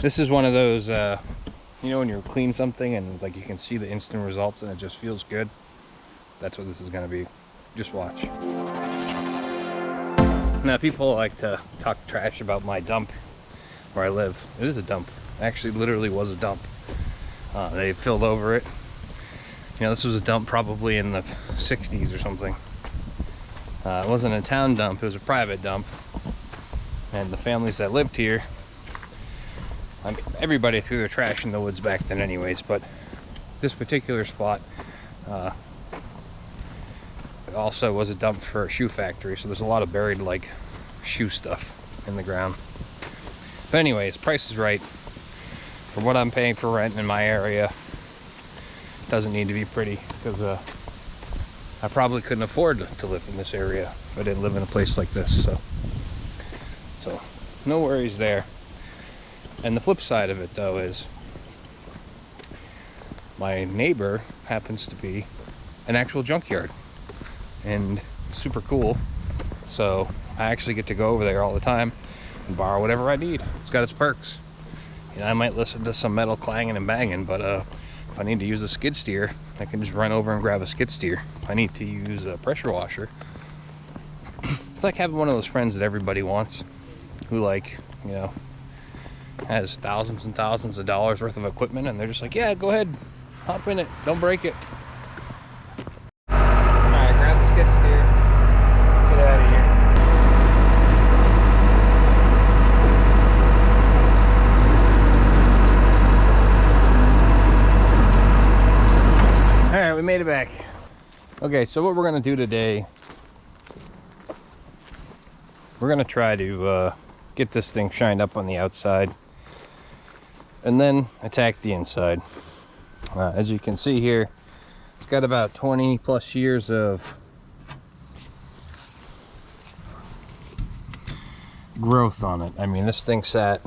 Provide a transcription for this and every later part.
This is one of those, you know, when you clean something and like you can see the instant results and it just feels good. That's what this is going to be. Just watch. Now, people like to talk trash about my dump where I live. It is a dump. It actually literally was a dump. They filled over it. You know, this was a dump probably in the 60s or something. It wasn't a town dump, it was a private dump. And the families that lived here, I mean, everybody threw their trash in the woods back then anyways, but this particular spot also was a dump for a shoe factory, so there's a lot of buried like shoe stuff in the ground. But anyways, price is right for what I'm paying for rent in my area. It doesn't need to be pretty, because I probably couldn't afford to live in this area if I didn't live in a place like this. So no worries there. And the flip side of it though is my neighbor happens to be an actual junkyard and super cool, so I actually get to go over there all the time and borrow whatever I need. It's got its perks. You know, I might listen to some metal clanging and banging, but if I need to use a skid steer, I can just run over and grab a skid steer. If I need to use a pressure washer, it's like having one of those friends that everybody wants, who, like, you know, has thousands and thousands of dollars worth of equipment, and they're just like, yeah, go ahead, hop in it, don't break it. Alright, grab the skid steer, get out of here. Alright, we made it back. Okay, so what we're gonna do today, we're gonna try to get this thing shined up on the outside and then attack the inside. As you can see here, it's got about 20 plus years of growth on it. I mean, this thing sat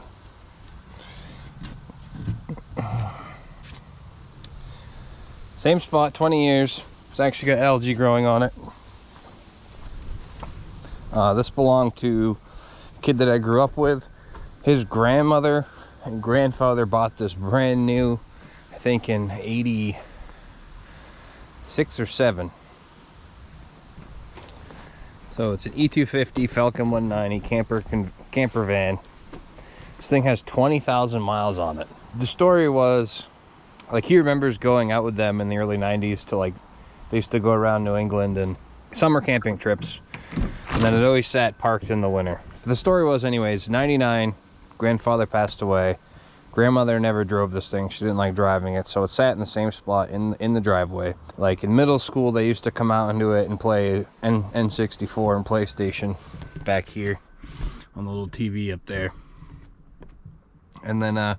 same spot 20 years. It's actually got algae growing on it. This belonged to a kid that I grew up with. His grandmother and grandfather bought this brand new, I think in 86 or 7. So it's an E250 Falcon 190 camper van. This thing has 20,000 miles on it. The story was, like, he remembers going out with them in the early 90s to, like, they used to go around New England and summer camping trips, and then it always sat parked in the winter. The story was, anyways, 99, grandfather passed away. Grandmother never drove this thing. She didn't like driving it, so it sat in the same spot in the driveway. Like in middle school, they used to come out and do it and play N64 and PlayStation back here on the little TV up there. And then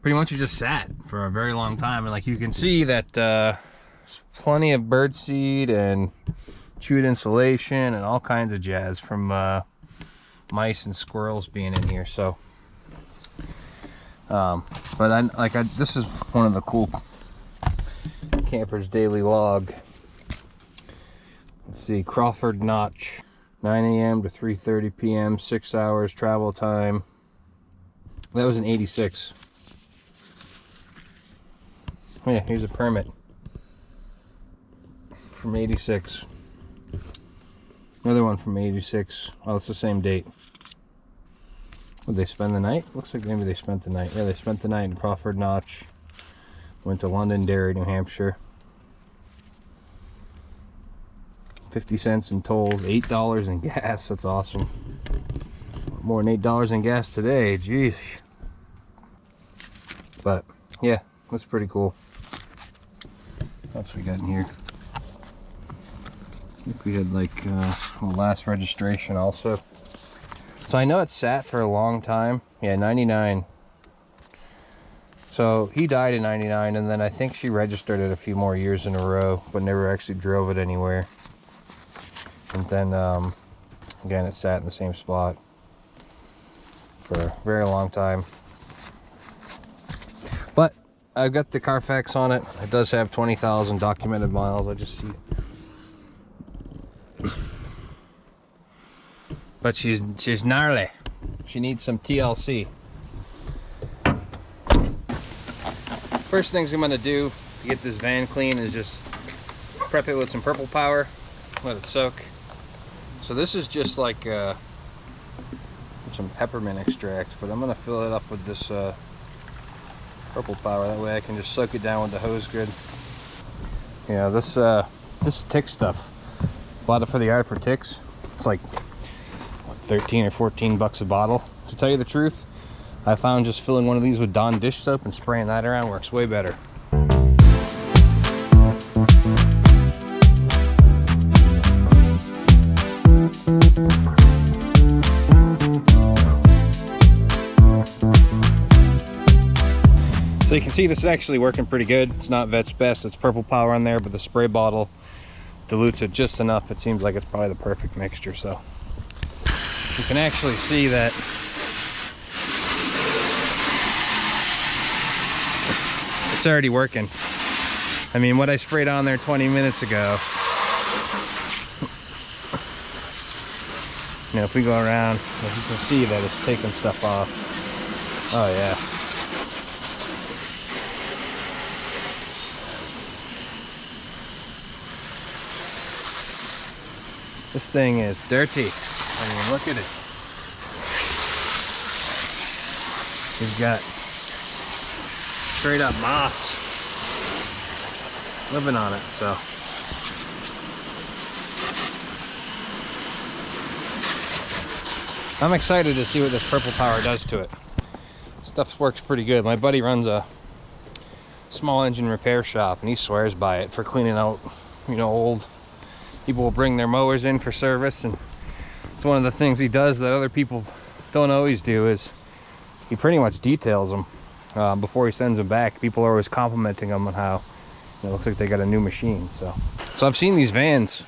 pretty much it just sat for a very long time, and like you can see that there's plenty of birdseed and chewed insulation and all kinds of jazz from mice and squirrels being in here. So this is one of the cool camper's daily log. Let's see, Crawford Notch, 9 a.m. to 3:30 p.m., 6 hours travel time. That was in 86. Oh yeah, here's a permit from 86. Another one from 86. Oh, it's the same date. Would they spend the night? Looks like maybe they spent the night. Yeah, they spent the night in Crawford Notch. Went to Londonderry, New Hampshire. 50 cents in tolls, $8 in gas. That's awesome. More than $8 in gas today. Jeez. But yeah, that's pretty cool. That's what we got in here. I think we had like last registration also. So I know it sat for a long time. Yeah, 99. So he died in 99, and then I think she registered it a few more years in a row, but never actually drove it anywhere. And then again, it sat in the same spot for a very long time. But I've got the Carfax on it. It does have 20,000 documented miles. I just see. But she's gnarly. She needs some TLC. First things I'm gonna do to get this van clean is just prep it with some purple power, let it soak. So this is just like some peppermint extract, but I'm gonna fill it up with this purple power. That way I can just soak it down with the hose good. Yeah, this tick stuff, bought it for the yard for ticks. It's like what, 13 or 14 bucks a bottle. To tell you the truth, I found just filling one of these with Dawn dish soap and spraying that around works way better. So you can see this is actually working pretty good. It's not Vet's Best, it's purple power on there, but the spray bottle dilutes it just enough. It seems like it's probably the perfect mixture. So you can actually see that it's already working. I mean, what I sprayed on there 20 minutes ago, you know, if we go around, you can see that it's taking stuff off. Oh yeah. This thing is dirty. I mean, look at it. We've got straight up moss living on it, so. I'm excited to see what this purple power does to it. Stuff works pretty good. My buddy runs a small engine repair shop and he swears by it for cleaning out, you know, old people will bring their mowers in for service, and it's one of the things he does that other people don't always do is he pretty much details them before he sends them back. People are always complimenting him on how it looks like they got a new machine. So I've seen these vans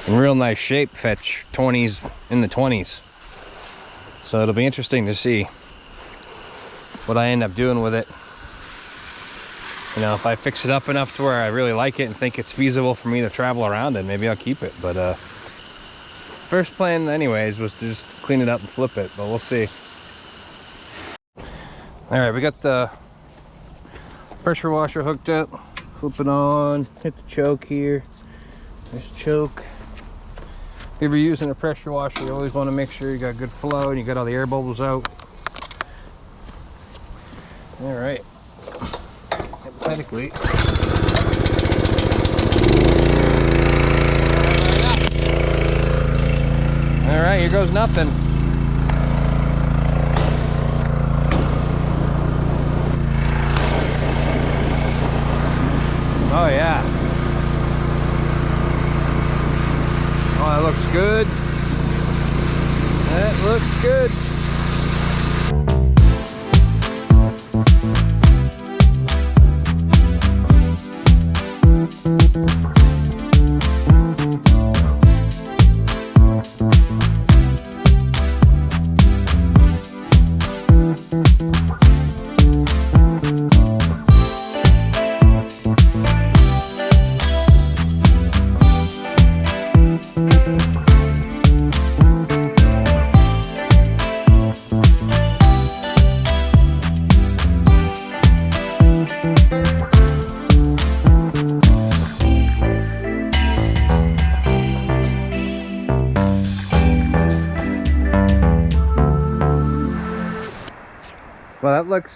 in real nice shape fetch 20s in the 20s. So it'll be interesting to see what I end up doing with it. You know, if I fix it up enough to where I really like it and think it's feasible for me to travel around it, maybe I'll keep it. But first plan anyways was to just clean it up and flip it, but we'll see. All right, we got the pressure washer hooked up. Flip it on, hit the choke here. There's the choke. If you're using a pressure washer, you always want to make sure you got good flow and you got all the air bubbles out. All right. Hypothetically. All right, here goes nothing. Oh yeah. Oh, that looks good. That looks good. Well, that looks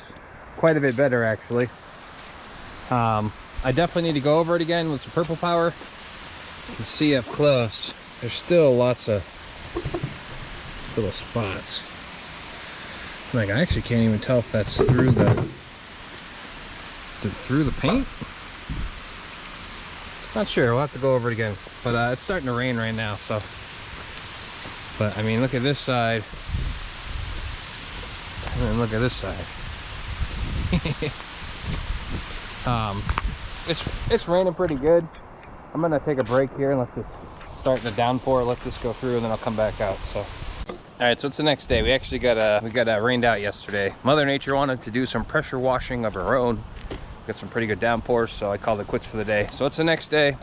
quite a bit better actually. I definitely need to go over it again with some purple power. You can see up close, there's still lots of little spots. Like, I actually can't even tell if that's through the, is it through the paint? Not sure, we'll have to go over it again. But it's starting to rain right now, so. But I mean, look at this side. And then look at this side. It's raining pretty good. I'm gonna take a break here and let this start the downpour, let this go through, and then I'll come back out. So, all right, so it's the next day. We actually got rained out yesterday. Mother Nature wanted to do some pressure washing of her own. Got some pretty good downpours, so I called it quits for the day. So it's the next day.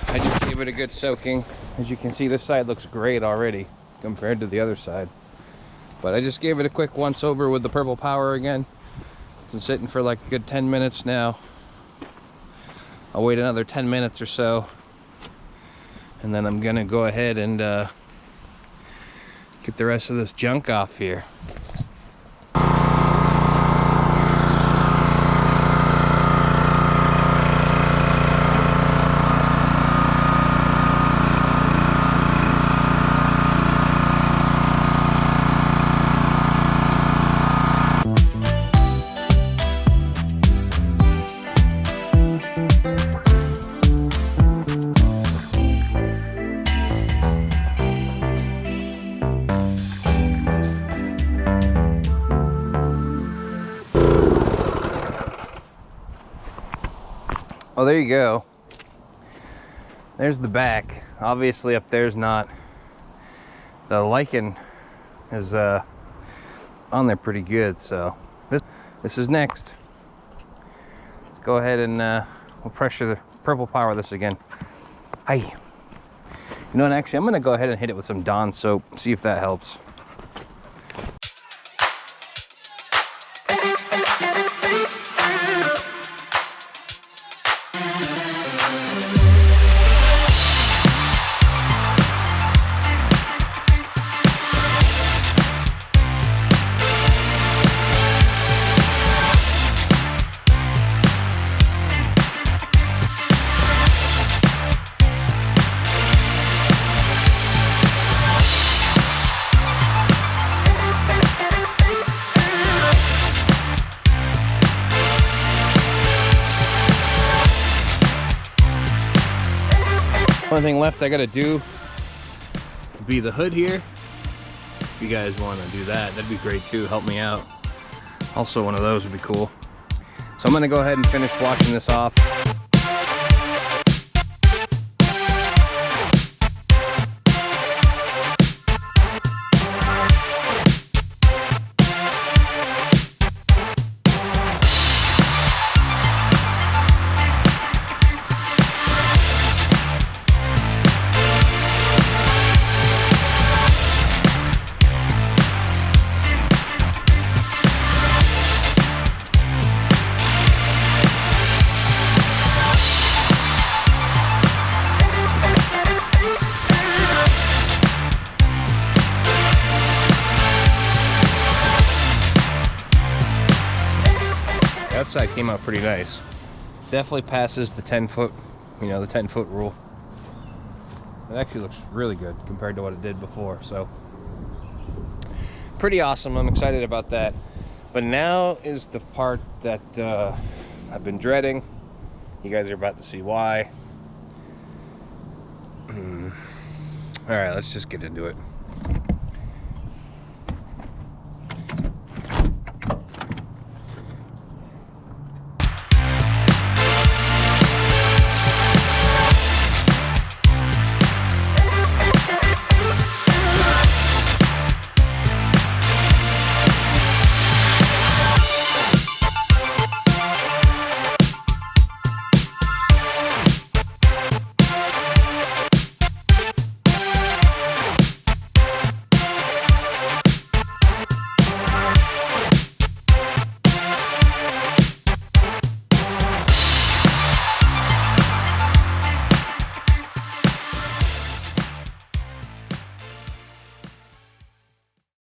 I just gave it a good soaking. As you can see, this side looks great already compared to the other side. But I just gave it a quick once over with the purple power again. It's been sitting for like a good 10 minutes now. I'll wait another 10 minutes or so, and then I'm gonna go ahead and get the rest of this junk off here. Oh, there you go. There's the back. Obviously up there's not. The lichen is on there pretty good, so this is next. Let's go ahead and we'll pressure the purple power this again. Hi. You know what, actually I'm gonna go ahead and hit it with some Dawn soap, see if that helps. One thing left I gotta do would be the hood here. If you guys want to do that, that'd be great too. Help me out. Also, one of those would be cool. So I'm gonna go ahead and finish washing this off. Outside came out pretty nice. Definitely passes the 10-foot, you know, the 10-foot rule. It actually looks really good compared to what it did before, so pretty awesome. I'm excited about that. But now is the part that I've been dreading. You guys are about to see why. All right, let's just get into it.